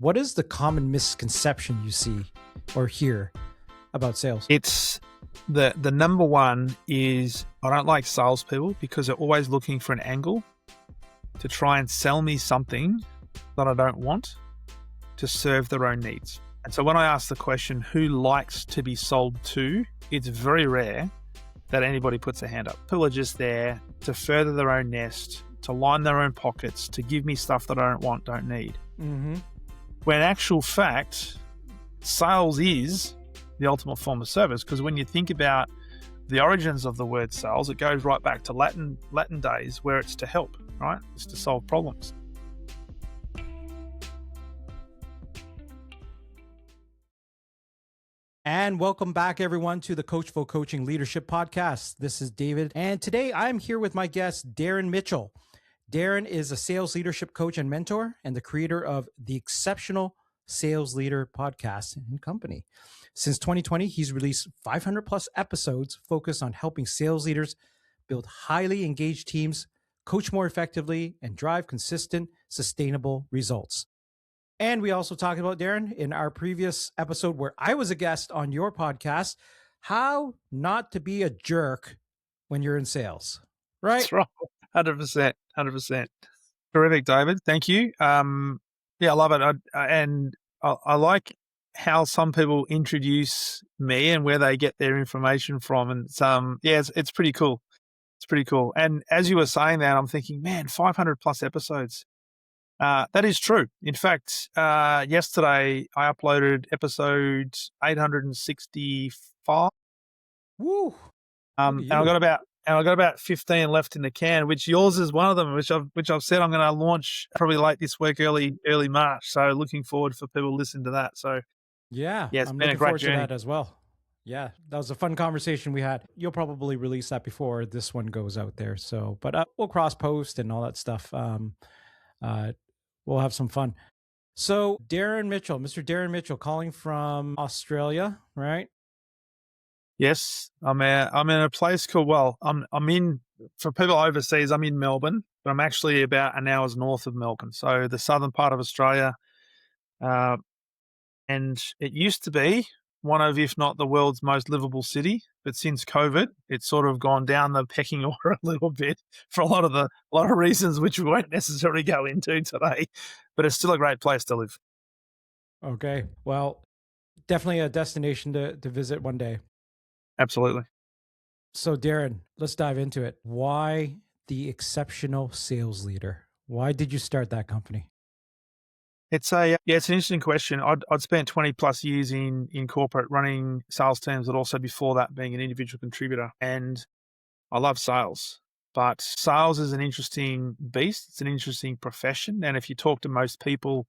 What is the common misconception you see or hear about sales? It's the number one is I don't like salespeople because they're always looking for an angle to try and sell me something that I don't want to serve their own needs. And so when I ask the question, who likes to be sold to, it's very rare that anybody puts their hand up. People are just there to further their own nest, to line their own pockets, to give me stuff that I don't want, don't need. Mm-hmm. When in actual fact, sales is the ultimate form of service, because when you think about the origins of the word sales, it goes right back to Latin days where it's to help, right? It's to solve problems. And welcome back, everyone, to the Coachful Coaching Leadership Podcast. This is David, and today I'm here with my guest, Darren Mitchell. Darren is a sales leadership coach and mentor and the creator of the Exceptional Sales Leader podcast and company. Since 2020, he's released 500 plus episodes focused on helping sales leaders build highly engaged teams, coach more effectively, and drive consistent, sustainable results. And we also talked about, Darren, in our previous episode where I was a guest on your podcast, how not to be a jerk when you're in sales, right? That's right. 100%. Terrific, David. Thank you. Yeah, I love it. I like how some people introduce me and where they get their information from. And it's pretty cool. It's pretty cool. And as you were saying that, I'm thinking, man, 500 plus episodes. That is true. In fact, yesterday I uploaded episode 865. Woo! And I got about 15 left in the can, which yours is one of them, which I've said I'm going to launch probably late this week, early March. So looking forward for people to listen to that. So yeah, it's I'm been looking a great forward journey. to that as well. Yeah, that was a fun conversation we had. You'll probably release that before this one goes out there. So, but we'll cross post and all that stuff. We'll have some fun. So Darren Mitchell, Mr. Darren Mitchell, calling from Australia, right? Yes, I'm in a place called, for people overseas, I'm in Melbourne, but I'm actually about an hour's north of Melbourne. So the southern part of Australia. And it used to be one of, if not the world's most livable city, but since COVID, it's sort of gone down the pecking order a little bit for a lot of reasons, which we won't necessarily go into today, but it's still a great place to live. Okay. Well, definitely a destination to visit one day. Absolutely. So Darren, let's dive into it. Why the Exceptional Sales Leader? Why did you start that company? It's an interesting question. I'd spent 20 plus years in corporate running sales teams, but also before that being an individual contributor. And I love sales, but sales is an interesting beast. It's an interesting profession. And if you talk to most people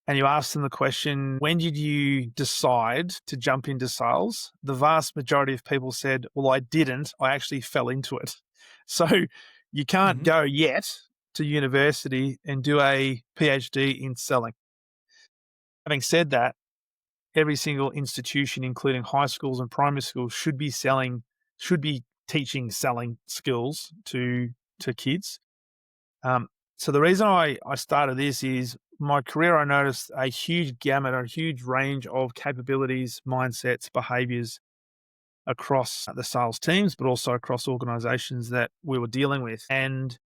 and you ask them the question, when did you decide to jump into sales? The vast majority of people said, well, I didn't. I actually fell into it. So you can't go yet to university and do a PhD in selling. Having said that, every single institution, including high schools and primary schools, should be teaching selling skills to kids. So the reason I started this is my career, I noticed a huge gamut, a huge range of capabilities, mindsets, behaviors across the sales teams, but also across organizations that we were dealing with. And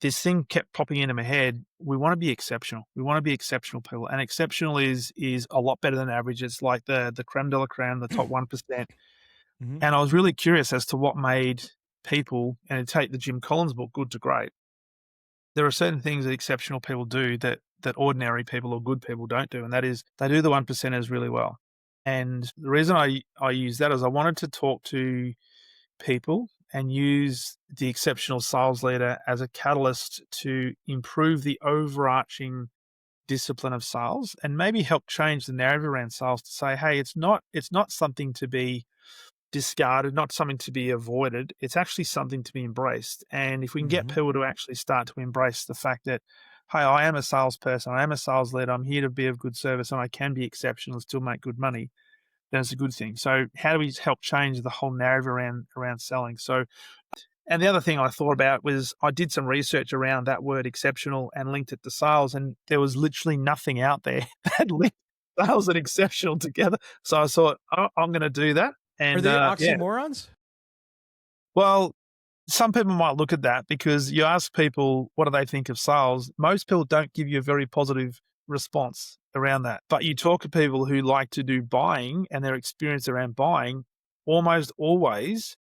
this thing kept popping into my head. We want to be exceptional. We want to be exceptional people. And exceptional is a lot better than average. It's like the creme de la creme, the top 1%. Mm-hmm. And I was really curious as to what made people, and to take the Jim Collins book, Good to Great, there are certain things that exceptional people do that ordinary people or good people don't do. And that is they do the 1%ers really well. And the reason I use that is I wanted to talk to people and use the exceptional sales leader as a catalyst to improve the overarching discipline of sales and maybe help change the narrative around sales to say, hey, it's not something to be discarded, not something to be avoided. It's actually something to be embraced. And if we can get people to actually start to embrace the fact that, hey, I am a salesperson, I am a sales leader, I'm here to be of good service, and I can be exceptional and still make good money, then it's a good thing. So how do we help change the whole narrative around selling? So And the other thing I thought about was I did some research around that word exceptional and linked it to sales, and there was literally nothing out there that linked sales and exceptional together. So I thought, oh, I'm going to do that. Are And they yeah, oxymorons? well, some people might look at that because you ask people, what do they think of sales? Most people don't give you a very positive response around that. But you talk to people who like to do buying and their experience around buying, almost always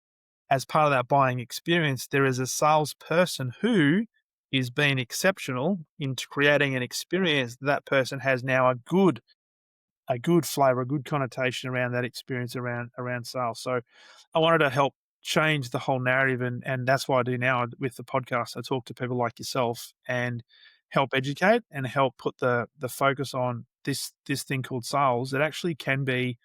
as part of that buying experience, there is a salesperson who is being exceptional into creating an experience that person has now a good flavor, a good connotation around that experience around sales. So I wanted to help change the whole narrative, and that's what I do now with the podcast. I talk to people like yourself and help educate and help put the focus on this thing called sales. It actually can be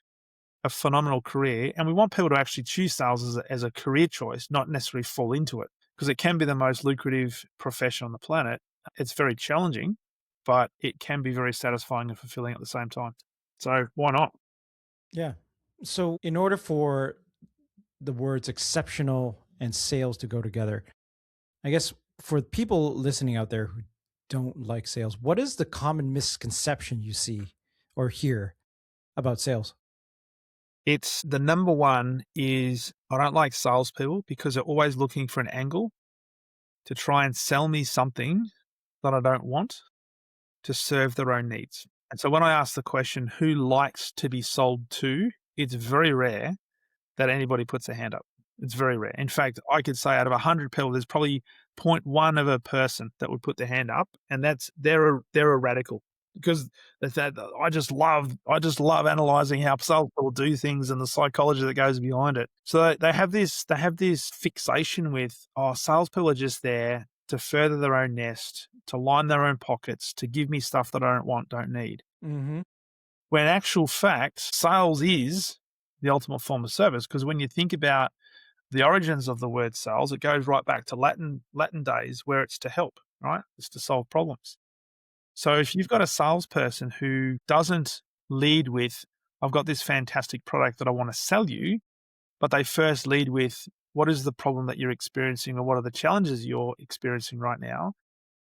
a phenomenal career, and we want people to actually choose sales as a career choice, not necessarily fall into it, because it can be the most lucrative profession on the planet. It's very challenging, but it can be very satisfying and fulfilling at the same time. So why not? Yeah. So, in order for the words exceptional and sales to go together, I guess for people listening out there who don't like sales, what is the common misconception you see or hear about sales? It's the number one is I don't like salespeople because they're always looking for an angle to try and sell me something that I don't want to serve their own needs. And so when I ask the question, who likes to be sold to, it's very rare that anybody puts a hand up. It's very rare. In fact, I could say out of 100 people, there's probably zero point 0.1 of a person that would put their hand up, and they're a radical because that I just love analyzing how salespeople do things and the psychology that goes behind it. So they have this fixation with salespeople are just there to further their own nest, to line their own pockets, to give me stuff that I don't want, don't need. Mm-hmm. When in actual fact, sales is the ultimate form of service. Because when you think about the origins of the word sales, it goes right back to Latin days where it's to help, right? It's to solve problems. So if you've got a salesperson who doesn't lead with, I've got this fantastic product that I want to sell you, but they first lead with, what is the problem that you're experiencing or what are the challenges you're experiencing right now?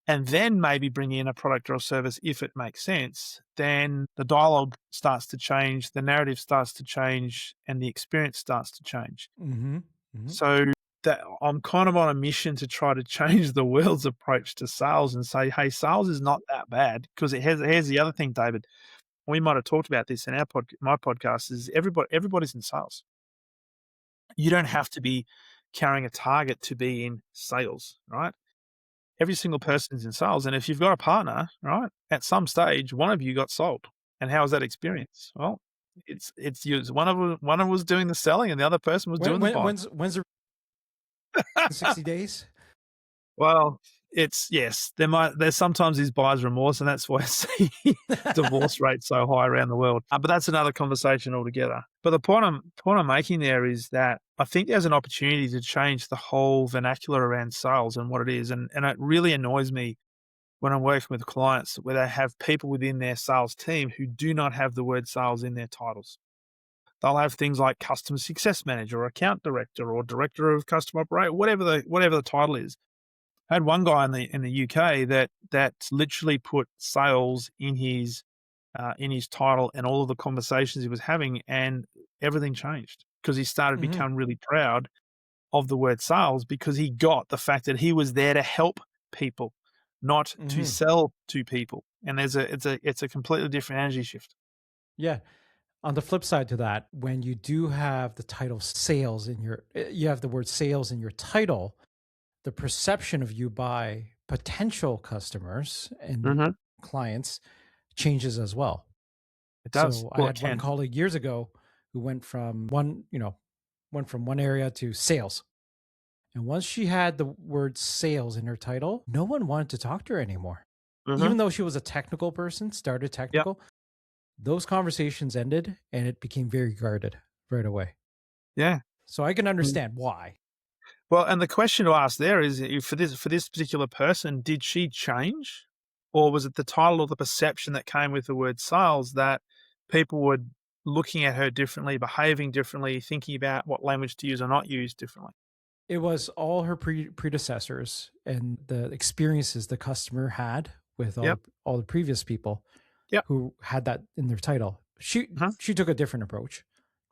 And then maybe bring in a product or a service if it makes sense, then the dialogue starts to change, the narrative starts to change, and the experience starts to change. Mm-hmm. Mm-hmm. So that I'm kind of on a mission to try to change the world's approach to sales and say, hey, sales is not that bad. Because here's the other thing, David. We might have talked about this in my podcast. Is everybody's in sales. You don't have to be carrying a target to be in sales, right? Every single person's in sales, and if you've got a partner, right, at some stage, one of you got sold. And how was that experience? Well, it's yours. One of was doing the selling, and the other person was doing the buying. When's the 60 days? Well, it's yes. There's sometimes these buyer's remorse, and that's why I see divorce rates so high around the world. But that's another conversation altogether. But the point I'm making there is that I think there's an opportunity to change the whole vernacular around sales and what it is, and it really annoys me when I'm working with clients where they have people within their sales team who do not have the word sales in their titles. They'll have things like customer success manager or account director or director of customer operation, whatever the title is. I had one guy in the UK that literally put sales in his title and all of the conversations he was having, and everything changed because he started to Mm-hmm. become really proud of the word sales because he got the fact that he was there to help people, not to Mm-hmm. sell to people. And it's a completely different energy shift. Yeah. On the flip side to that, when you do have the title sales you have the word sales in your title, the perception of you by potential customers and Mm-hmm. clients changes as well. It does. So I Well, it had one can. colleague years ago who went from one area to sales. And once she had the word sales in her title, no one wanted to talk to her anymore. Mm-hmm. Even though she was a technical person, started Yep. technical, those conversations ended and it became very guarded right away. Yeah. So I can understand why. Well, and the question to ask there is for this particular person, did she change, or was it the title or the perception that came with the word sales that people were looking at her differently, behaving differently, thinking about what language to use or not use differently? It was all her predecessors and the experiences the customer had with Yep. all the previous people Yep. who had that in their title. Uh-huh. She took a different approach,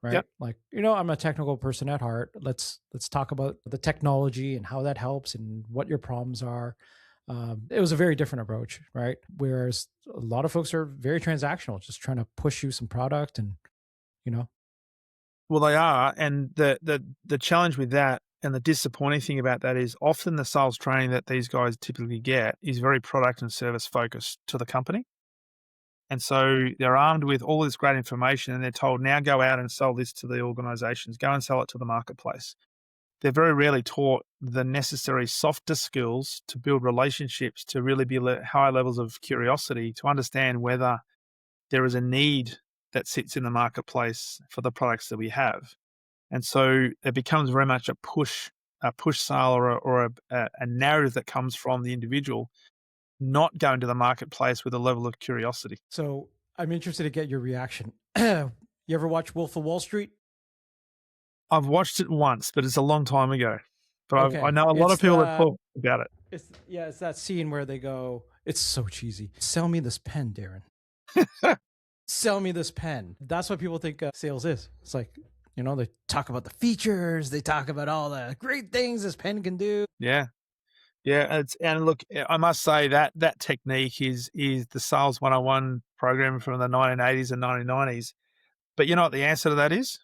right? Yep. Like, I'm a technical person at heart. Let's talk about the technology and how that helps and what your problems are. It was a very different approach, right? Whereas a lot of folks are very transactional, just trying to push you some product and, you know. Well, they are, and the challenge with that and the disappointing thing about that is often the sales training that these guys typically get is very product and service focused to the company. And so they're armed with all this great information and they're told, now go out and sell this to the organizations, go and sell it to the marketplace. They're very rarely taught the necessary softer skills to build relationships, to really be high levels of curiosity, to understand whether there is a need that sits in the marketplace for the products that we have. And so it becomes very much a push sale or a narrative that comes from the individual, not going to the marketplace with a level of curiosity. So I'm interested to get your reaction. You ever watch Wolf of Wall Street? I've watched it once, but it's a long time ago. But Okay. I know a lot of people that talk about it. It's that scene where they go, it's so cheesy. Sell me this pen, Darren. Sell me this pen. That's what people think sales is. It's like, they talk about the features. They talk about all the great things this pen can do. Yeah. Yeah. And look, I must say that technique is the Sales 101 program from the 1980s and 1990s. But you know what the answer to that is?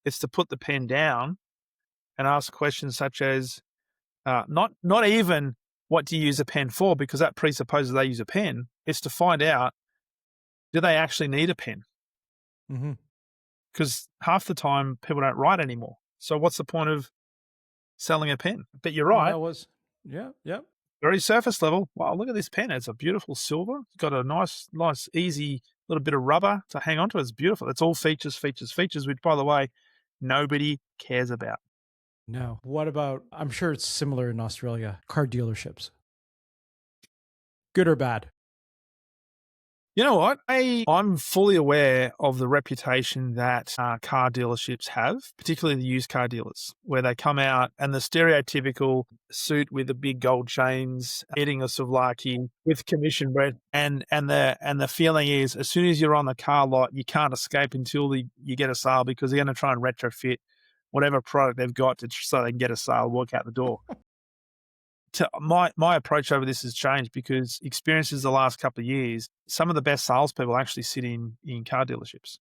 It's to put the pen down and ask questions such as, not even what do you use a pen for, because that presupposes they use a pen. It's to find out, do they actually need a pen? Because half the time people don't write anymore. So what's the point of selling a pen? But you're right. Yeah. Very surface level. Wow, look at this pen. It's a beautiful silver. It's got a nice, easy little bit of rubber to hang on to. It's beautiful. It's all features, which, by the way, nobody cares about. No. What about, I'm sure it's similar in Australia, car dealerships? Good or bad? You know what? I'm fully aware of the reputation that car dealerships have, particularly the used car dealers, where they come out and the stereotypical suit with the big gold chains, eating a souvlaki with commission bread, and the feeling is as soon as you're on the car lot, you can't escape until you get a sale, because they're going to try and retrofit whatever product they've got so they can get a sale, walk out the door. My approach over this has changed because experiences the last couple of years, some of the best salespeople actually sit in car dealerships.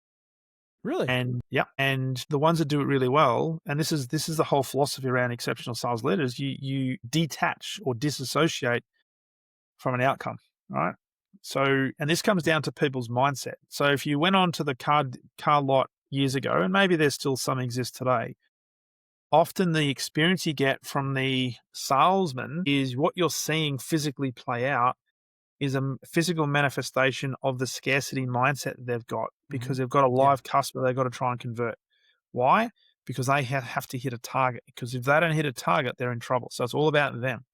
Really? And the ones that do it really well, and this is the whole philosophy around exceptional sales leaders, you detach or disassociate from an outcome, right? So, and this comes down to people's mindset. So if you went on to the car lot years ago, and maybe there's still some exist today, often the experience you get from the salesman is what you're seeing physically play out is a physical manifestation of the scarcity mindset that they've got, because they've got a live customer they've got to try and convert. Why? Because they have to hit a target, because if they don't hit a target, they're in trouble. So it's all about them.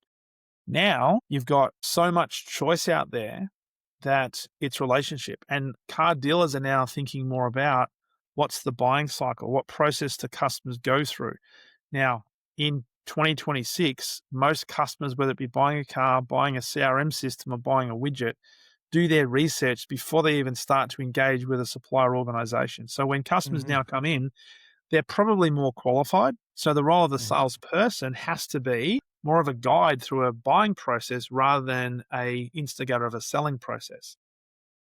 Now you've got so much choice out there that it's relationship, and car dealers are now thinking more about what's the buying cycle, what process do customers go through. Now, in 2026, most customers, whether it be buying a car, buying a CRM system, or buying a widget, do their research before they even start to engage with a supplier organization. So when customers now come in, they're probably more qualified. So the role of the salesperson has to be more of a guide through a buying process rather than a instigator of a selling process.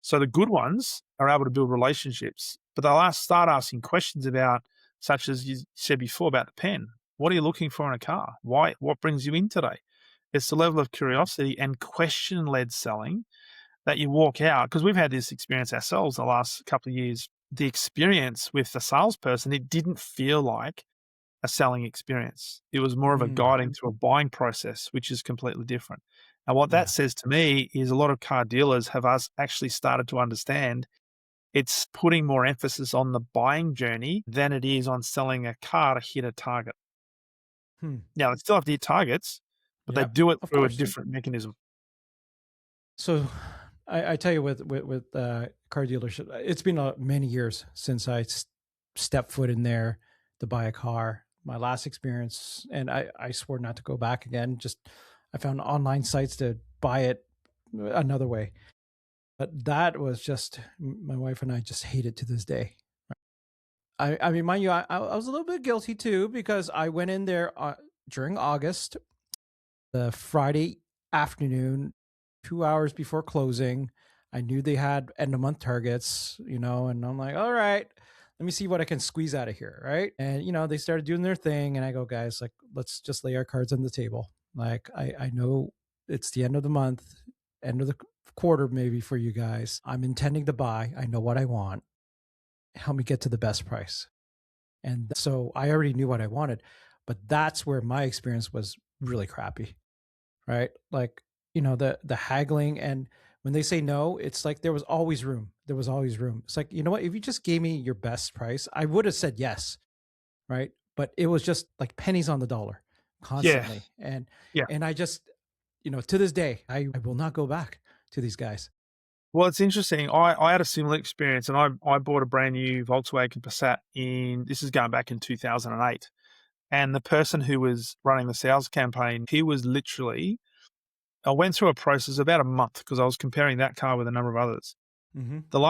So the good ones are able to build relationships, but they'll start asking questions about, such as you said before about the pen. What are you looking for in a car? Why? What brings you in today? It's the level of curiosity and question-led selling that you walk out, because we've had this experience ourselves the last couple of years. The experience with the salesperson, it didn't feel like a selling experience. It was more of a guiding through a buying process, which is completely different. And what that says to me is a lot of car dealers have actually started to understand it's putting more emphasis on the buying journey than it is on selling a car to hit a target. Now, they still have to hit targets, but they do it through a different mechanism. So I tell you, with car dealership, it's been many years since I stepped foot in there to buy a car. my last experience, and I swore not to go back again. Just I found online sites to buy it another way. But that was just my wife and I just hate it to this day. I mean, mind you, I was a little bit guilty too because I went in there during August, the Friday afternoon, 2 hours before closing. I knew they had end of month targets, and I'm like, all right, let me see what I can squeeze out of here. Right. And, they started doing their thing. And I go, guys, like, let's just lay our cards on the table. Like, I know it's the end of the month, end of the quarter, maybe for you guys. I'm intending to buy. I know what I want. Help me get to the best price. And so I already knew what I wanted, but that's where my experience was really crappy, right? Like, the haggling, and when they say no, it's like there was always room. There was always room. It's like, you know what? If you just gave me your best price, I would have said yes, right? But it was just like pennies on the dollar Yeah. constantly. And Yeah. I just, to this day, I will not go back to these guys. Well, it's interesting. I had a similar experience, and I bought a brand new Volkswagen Passat this is going back in 2008. And the person who was running the sales campaign, he was literally, I went through a process about a month because I was comparing that car with a number of others. Mm-hmm. The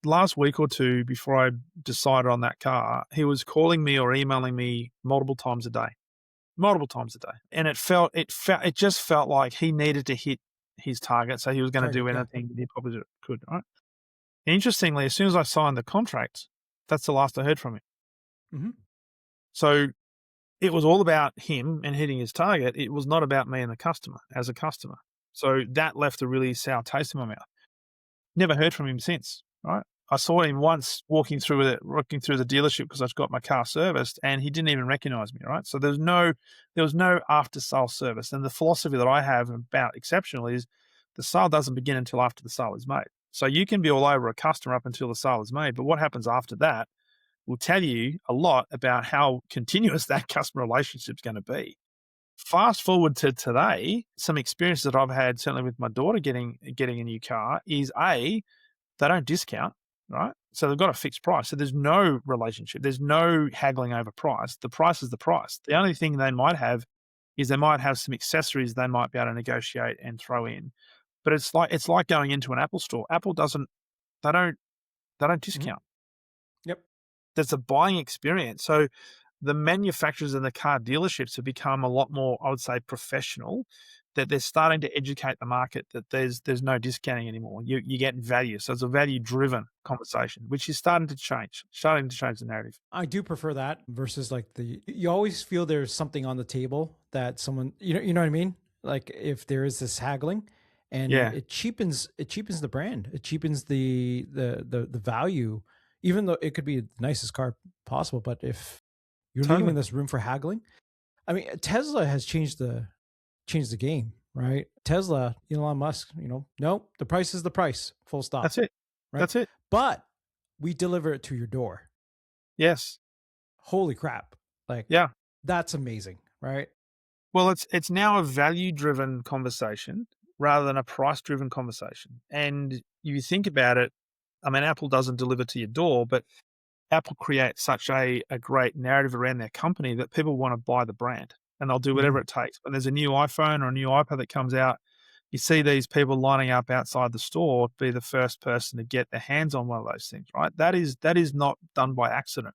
last week or two before I decided on that car, he was calling me or emailing me multiple times a day. And it just felt like he needed to hit his target. So he was going to do Target, yeah. anything that he probably could, right? Interestingly, as soon as I signed the contract, that's the last I heard from him. Mm-hmm. So it was all about him and hitting his target. It was not about me and the customer as a customer. So that left a really sour taste in my mouth. Never heard from him since, right? I saw him once walking through the dealership because I got my car serviced, and he didn't even recognize me, right? So there was no after sale service. And the philosophy that I have about Exceptional is the sale doesn't begin until after the sale is made. So you can be all over a customer up until the sale is made, but what happens after that will tell you a lot about how continuous that customer relationship is going to be. Fast forward to today, some experiences that I've had, certainly with my daughter getting a new car, is they don't discount, right? So they've got a fixed price. So there's no relationship. There's no haggling over price. The price is the price. The only thing they might have is they might have some accessories they might be able to negotiate and throw in. But it's like going into an Apple store. Apple doesn't they don't Mm-hmm. discount. Yep. There's a buying experience. So the manufacturers and the car dealerships have become a lot more, I would say, professional, that they're starting to educate the market that there's no discounting anymore. You get value. So it's a value-driven conversation, which is starting to change the narrative. I do prefer that versus like you always feel there's something on the table that someone, you know what I mean? Like if there is this haggling, and Yeah, it cheapens the brand. It cheapens the value, even though it could be the nicest car possible. But if you're leaving totally. this room for haggling, I mean, Tesla has changed the game, right? Tesla, Elon Musk, no, the price is the price, full stop, That's it. right? That's it. But we deliver it to your door. Yes. Holy crap. Like, Yeah. that's amazing, right? Well, it's now a value-driven conversation rather than a price-driven conversation. And you think about it, I mean, Apple doesn't deliver to your door, but Apple creates such a great narrative around their company that people want to buy the brand, and they'll do whatever Mhm. it takes. When there's a new iPhone or a new iPad that comes out, you see these people lining up outside the store to be the first person to get their hands on one of those things, right? That is not done by accident.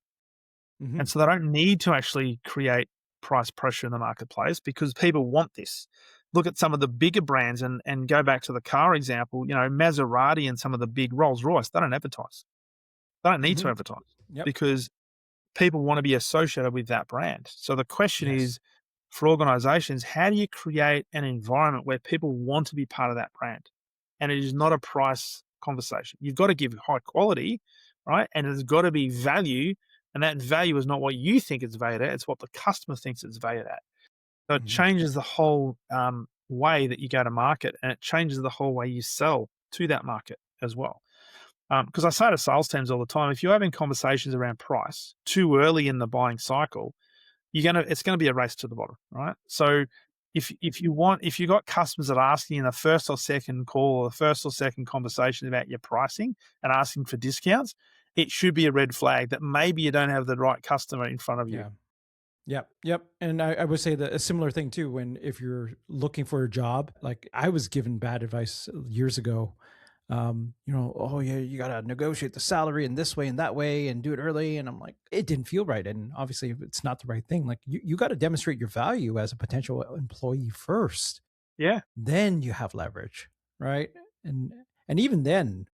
And Mhm. so they don't need to actually create price pressure in the marketplace because people want this. Look at some of the bigger brands and go back to the car example, Maserati and some of the big Rolls-Royce, they don't advertise. They don't need to Mhm. advertise Yep. because people want to be associated with that brand. So the question Yes. is, for organizations, how do you create an environment where people want to be part of that brand? And it is not a price conversation. You've got to give high quality, right? And there's got to be value. And that value is not what you think it's valued at, it's what the customer thinks it's valued at. So it Mhm. changes the whole way that you go to market, and it changes the whole way you sell to that market as well. Because I say to sales teams all the time, if you're having conversations around price too early in the buying cycle, it's gonna be a race to the bottom, right? So if you got customers that are asking in the first or second call or the first or second conversation about your pricing and asking for discounts, it should be a red flag that maybe you don't have the right customer in front of you. Yeah. Yep. Yep. And I would say that a similar thing too, when if you're looking for a job, like I was given bad advice years ago. Oh yeah, you gotta negotiate the salary in this way and that way and do it early. And I'm like, it didn't feel right. And obviously if it's not the right thing, like you gotta demonstrate your value as a potential employee first. Yeah, Then you have leverage. Right. And and even then,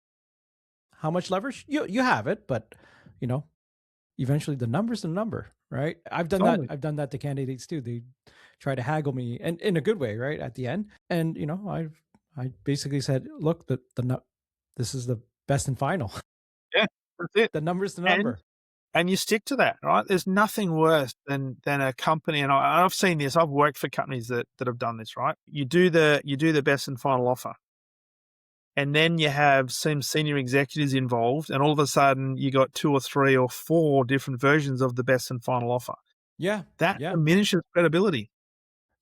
how much leverage? You have it, but you know, eventually the number's the number, right? I've done that. totally. I've done that to candidates too. They try to haggle me, and in a good way, right? At the end, and I basically said, look, this is the best and final. Yeah, that's it. The number's the And number. and you stick to that, right? There's nothing worse than a company, and I've seen this. I've worked for companies that have done this, right? You do the best and final offer, and then you have some senior executives involved, and all of a sudden you got 2 or 3 or 4 different versions of the best and final offer. Yeah, That yeah, diminishes credibility.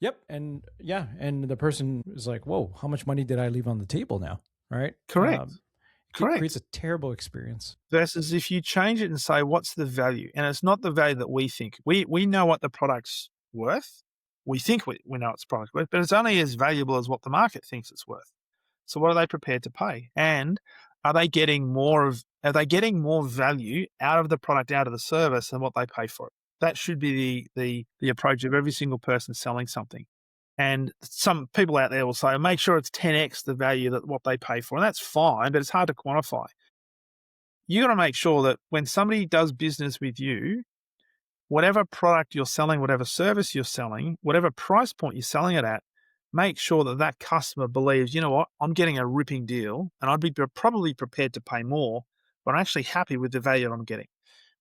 yep, and yeah, and the person is like, whoa, how much money did I leave on the table now? Right? Correct, Creates correct. a terrible experience. Versus if you change it and say, "What's the value?" And it's not the value that we think. We know what the product's worth. We think we know what the product's worth, but it's only as valuable as what the market thinks it's worth. So what are they prepared to pay? And are they getting more value out of the product, out of the service than what they pay for it? That should be the approach of every single person selling something. And some people out there will say, make sure it's 10x the value that what they pay for. And that's fine, but it's hard to quantify. You got to make sure that when somebody does business with you, whatever product you're selling, whatever service you're selling, whatever price point you're selling it at, make sure that that customer believes, you know what, I'm getting a ripping deal and I'd be probably prepared to pay more, but I'm actually happy with the value that I'm getting.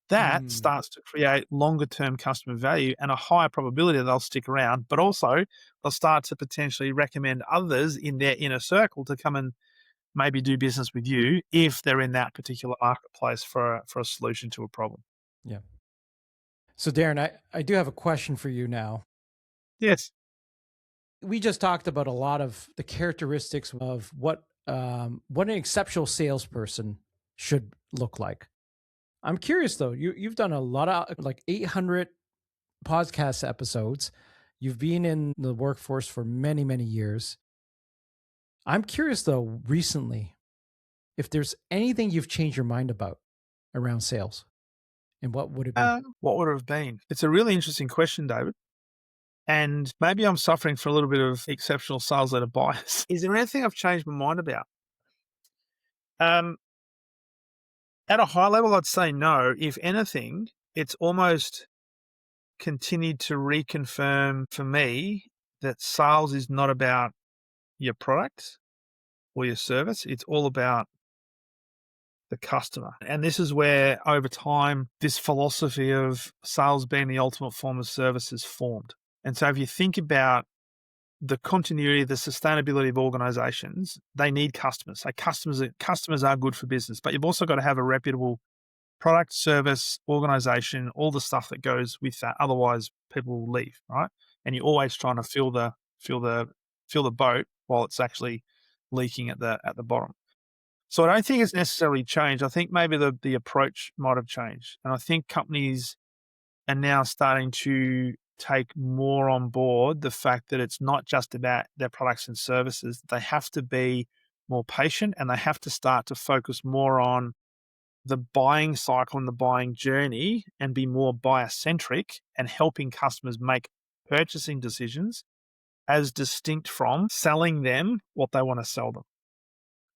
That Mm, starts to create longer term customer value and a higher probability that they'll stick around, but also they'll start to potentially recommend others in their inner circle to come and maybe do business with you if they're in that particular marketplace for a solution to a problem. yeah. So Darren, I do have a question for you now. Yes. We just talked about a lot of the characteristics of what an exceptional salesperson should look like. I'm curious though. You've done a lot of like 800 podcast episodes. You've been in the workforce for many years. I'm curious though, recently, if there's anything you've changed your mind about around sales, and what would it be? What would it have been? It's a really interesting question, David. And maybe I'm suffering for a little bit of exceptional sales leader bias. Is there anything I've changed my mind about? Um, at a high level, I'd say no. If anything, it's almost continued to reconfirm for me that sales is not about your product or your service. It's all about the customer. And this is where, over time, this philosophy of sales being the ultimate form of service is formed. And so, if you think about the continuity, the sustainability of organizations, they need customers. So, customers are good for business, but you've also got to have a reputable product, service, organization, all the stuff that goes with that. Otherwise, people will leave, right? And you're always trying to fill the boat while it's actually leaking at the bottom. So I don't think it's necessarily changed. I think maybe the approach might have changed. And I think companies are now starting to take more on board the fact that it's not just about their products and services. They have to be more patient and they have to start to focus more on the buying cycle and the buying journey and be more buyer centric and helping customers make purchasing decisions as distinct from selling them what they want to sell them.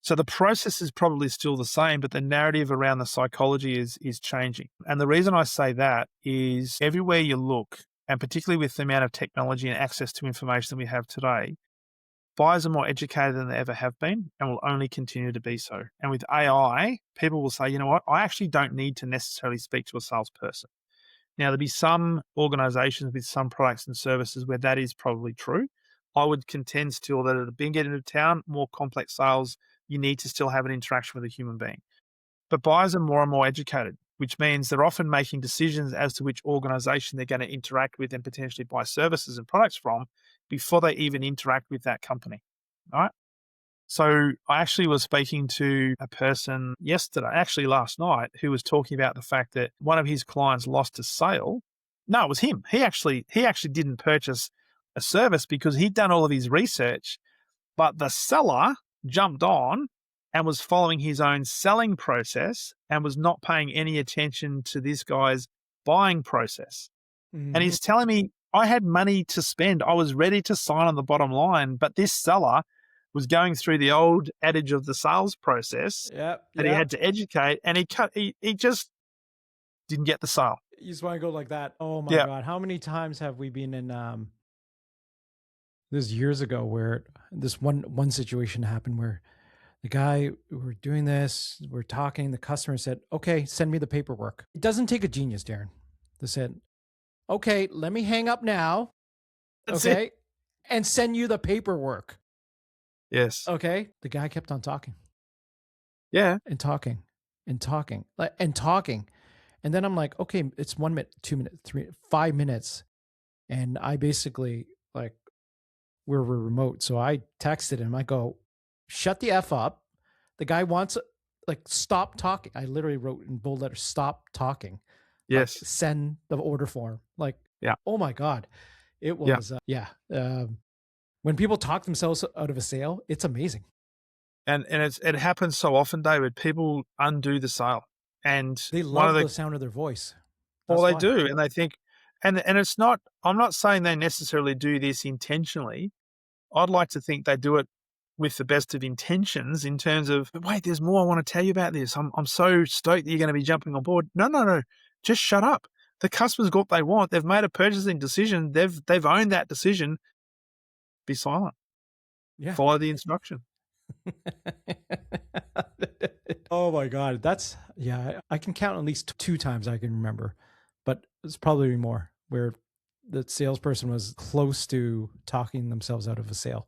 So the process is probably still the same, but the narrative around the psychology is changing. And the reason I say that is everywhere you look, and particularly with the amount of technology and access to information that we have today, buyers are more educated than they ever have been and will only continue to be so. And with AI, people will say, you know what, I actually don't need to necessarily speak to a salesperson. Now, there'll be some organizations with some products and services where that is probably true. I would contend still that at a big end of town, more complex sales, you need to still have an interaction with a human being. But buyers are more and more educated, which means they're often making decisions as to which organization they're going to interact with and potentially buy services and products from before they even interact with that company. All right. So I actually was speaking to a person yesterday, actually last night, who was talking about the fact that one of his clients lost a sale No, it was him. He actually didn't purchase a service because he'd done all of his research, but the seller jumped on and was following his own selling process and was not paying any attention to this guy's buying process. And Hmm. he's telling me I had money to spend. I was ready to sign on the bottom line, but this seller was going through the old adage of the sales process Yep. that he Yep. had to educate, and he just didn't get the sale. You just want to go like that. Oh my Yeah. God. How many times have we been in this years ago where this one situation happened where the guy, we're doing this, we're talking, the customer said, okay, send me the paperwork. It doesn't take a genius, Darren. They said, okay, let me hang up now. That's it. Okay. And send you the paperwork. Yes. Okay. The guy kept on talking Yeah. and talking and talking and talking. And then I'm like, okay, it's 1 minute, 2 minutes, 5 minutes. And I basically like, we're remote. So I texted him. I go, shut the F up. The guy wants, like, stop talking. I literally wrote in bold letters, stop talking. Like, Yes. send the order form. Like, Yeah. oh my God. It Yeah. was, yeah. When people talk themselves out of a sale, it's amazing. And it happens so often, David. People undo the sale, and They one of love the the sound of their voice. well, That's they why. do, and they think, and it's not. I'm not saying they necessarily do this intentionally. I'd like to think they do it with the best of intentions in terms of, but wait, there's more I want to tell you about this. I'm so stoked that you're going to be jumping on board. No, no, no. Just shut up. The customer's got what they want. They've made a purchasing decision. They've owned that decision. Be silent. Yeah. Follow the instruction. Oh my God. That's, yeah, I can count at least two times I can remember, but it's probably more where the salesperson was close to talking themselves out of a sale.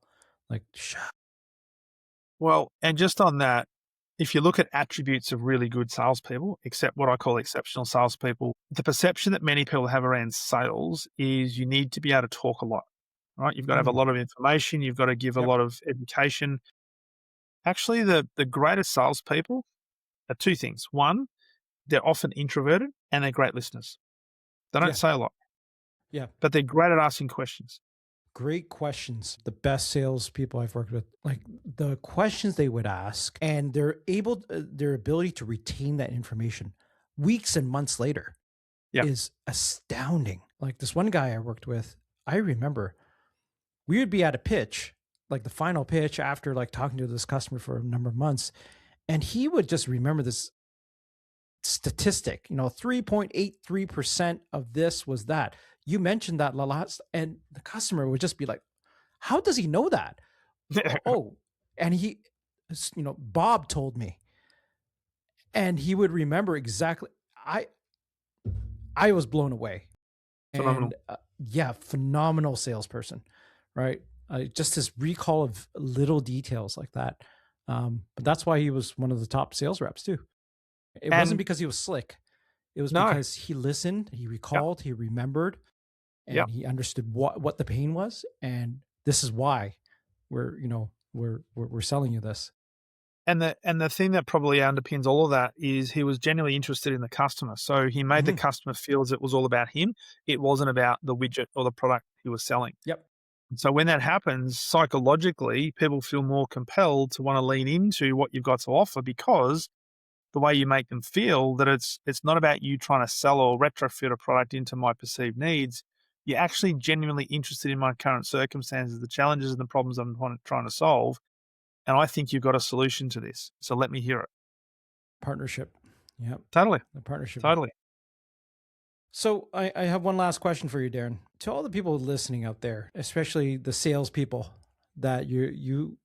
Like, shut. Well, and just on that, if you look at attributes of really good salespeople, except what I call exceptional salespeople, the perception that many people have around sales is you need to be able to talk a lot, right? You've got to have a Mhm. lot of information. You've got to give a Yep. lot of education. Actually, the greatest salespeople are two things. One, they're often introverted and they're great listeners. They don't Yeah. say a lot, Yeah. but they're great at asking questions. Great questions. The best salespeople I've worked with, like the questions they would ask, and they're able, their ability to retain that information weeks and months later Yeah. is astounding. Like this one guy I worked with, I remember we would be at a pitch, like the final pitch after like talking to this customer for a number of months, and he would just remember this statistic, 3.83% of this was that. You mentioned that last, and the customer would just be like, how does he know that? Oh, and Bob told me, and he would remember exactly. I I was blown away, and Phenomenal. yeah, phenomenal salesperson, right? Just his recall of little details like that. But that's why he was one of the top sales reps too. It wasn't And because he was slick. It was no, because he listened, he yeah, recalled, he remembered, yeah. and he understood what the pain was, and this is why we're selling you this. And the thing that probably underpins all of that is he was genuinely interested in the customer. So he made the Mhm. customer feel as it was all about him. It wasn't about the widget or the product he was selling. Yep. So when that happens, psychologically, people feel more compelled to want to lean into what you've got to offer because the way you make them feel that it's not about you trying to sell or retrofit a product into my perceived needs. You're actually genuinely interested in my current circumstances, the challenges and the problems I'm trying to solve. And I think you've got a solution to this. So let me hear it. Partnership. Yep. Totally. The partnership. Totally. So I have one last question for you, Darren. To all the people listening out there, especially the salespeople that you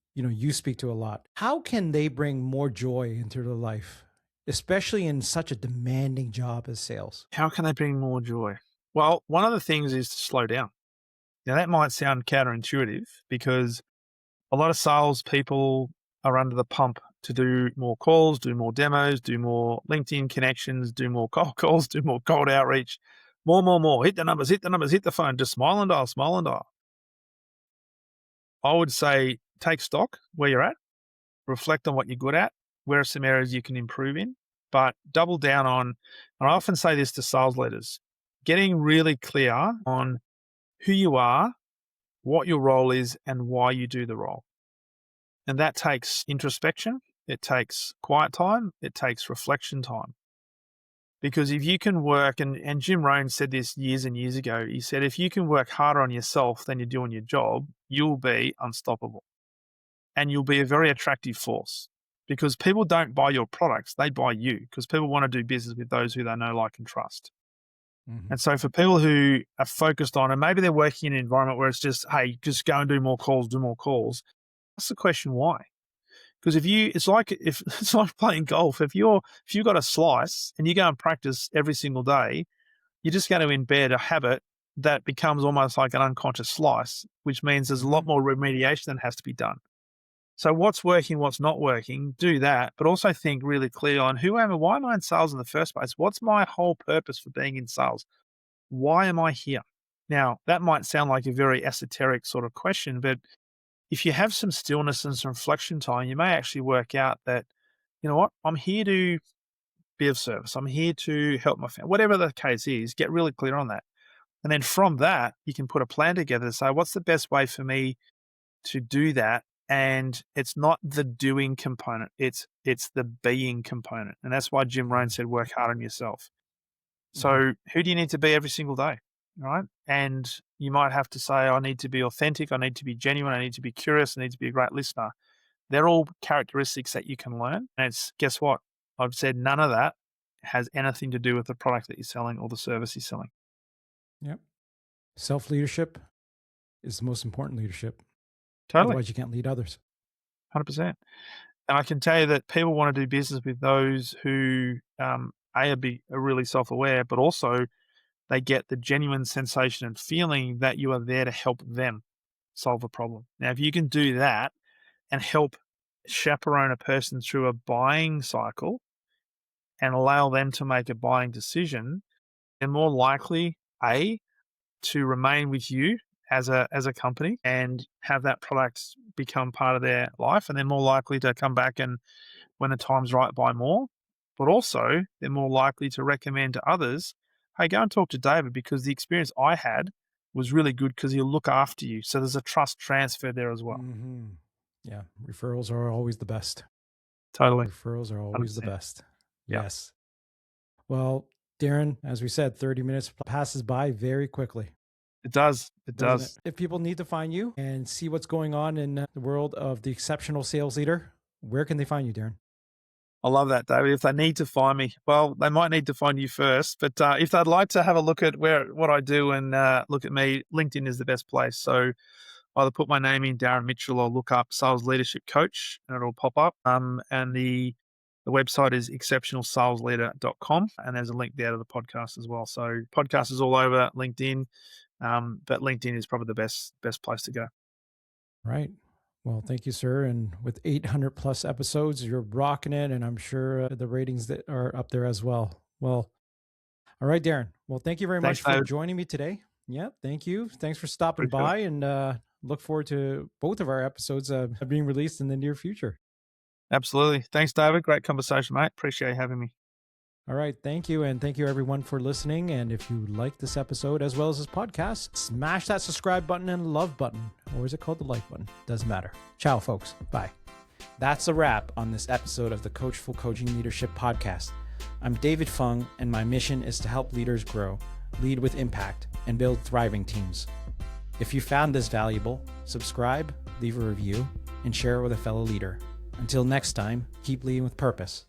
speak to a lot, how can they bring more joy into their life, especially in such a demanding job as sales? How can they bring more joy? Well, one of the things is to slow down. Now, that might sound counterintuitive because a lot of salespeople are under the pump to do more calls, do more demos, do more LinkedIn connections, do more cold calls, do more cold outreach, more. Hit the numbers, hit the phone, just smile and dial, smile and dial. I would say take stock where you're at, reflect on what you're good at, where are some areas you can improve in, but double down on, and I often say this to sales leaders, getting really clear on who you are, what your role is, and why you do the role. And that takes introspection, it takes quiet time, it takes reflection time. Because if you can work, and Jim Rohn said this years and years ago, he said, if you can work harder on yourself than you do on your job, you'll be unstoppable. And you'll be a very attractive force, because people don't buy your products, they buy you, because people want to do business with those who they know, like, and trust. Mm-hmm. And so for people who are focused on, and maybe they're working in an environment where it's just, hey, just go and do more calls, ask the question why. Because it's like playing golf. If you've got a slice and you go and practice every single day, you're just going to embed a habit that becomes almost like an unconscious slice, which means there's a lot more remediation that has to be done. So what's working, what's not working, do that, but also think really clearly on who am I, why am I in sales in the first place? What's my whole purpose for being in sales? Why am I here? Now, that might sound like a very esoteric sort of question, but if you have some stillness and some reflection time, you may actually work out that, you know what, I'm here to be of service. I'm here to help my family. Whatever the case is, get really clear on that. And then from that, you can put a plan together to say, what's the best way for me to do that? And it's not the doing component, it's the being component. And that's why Jim Rohn said, work hard on yourself. So who do you need to be every single day? Right. And you might have to say, I need to be authentic. I need to be genuine. I need to be curious. I need to be a great listener. They're all characteristics that you can learn. And guess what? I've said none of that has anything to do with the product that you're selling or the service you're selling. Yep. Self-leadership is the most important leadership. Totally. Otherwise you can't lead others. 100%. And I can tell you that people want to do business with those who, are really self-aware, but also they get the genuine sensation and feeling that you are there to help them solve a problem. Now, if you can do that and help chaperone a person through a buying cycle and allow them to make a buying decision, they're more likely, to remain with you as a company and have that product become part of their life. And they're more likely to come back and, when the time's right, buy more. But also, they're more likely to recommend to others, hey, go and talk to David, because the experience I had was really good because he'll look after you. So there's a trust transfer there as well. Mm-hmm. Yeah. Referrals are always the best. Totally. Referrals are always 100%. the best. Yeah. Yes. Well, Darren, as we said, 30 minutes passes by very quickly. It does. It does. If people need to find you and see what's going on in the world of the exceptional sales leader, where can they find you, Darren? I love that, David. If they need to find me, well, they might need to find you first. But if they'd like to have a look at what I do and look at me, LinkedIn is the best place. So either put my name in, Darren Mitchell, or look up Sales Leadership Coach, and it'll pop up. And the website is exceptionalsalesleader.com, and there's a link there to the podcast as well. So podcast is all over LinkedIn, but LinkedIn is probably the best place to go. Right. Well, thank you, sir. And with 800 plus episodes, you're rocking it. And I'm sure the ratings that are up there as well. Well, all right, Darren. Well, thank you very much for joining me today. Yeah, thank you. Thanks for stopping by, and look forward to both of our episodes being released in the near future. Absolutely. Thanks, David. Great conversation, mate. Appreciate you having me. All right. Thank you. And thank you, everyone, for listening. And if you like this episode as well as this podcast, smash that subscribe button and love button. Or is it called the like button? Doesn't matter. Ciao, folks. Bye. That's a wrap on this episode of the Coachful Coaching Leadership Podcast. I'm David Fung, and my mission is to help leaders grow, lead with impact, and build thriving teams. If you found this valuable, subscribe, leave a review, and share it with a fellow leader. Until next time, keep leading with purpose.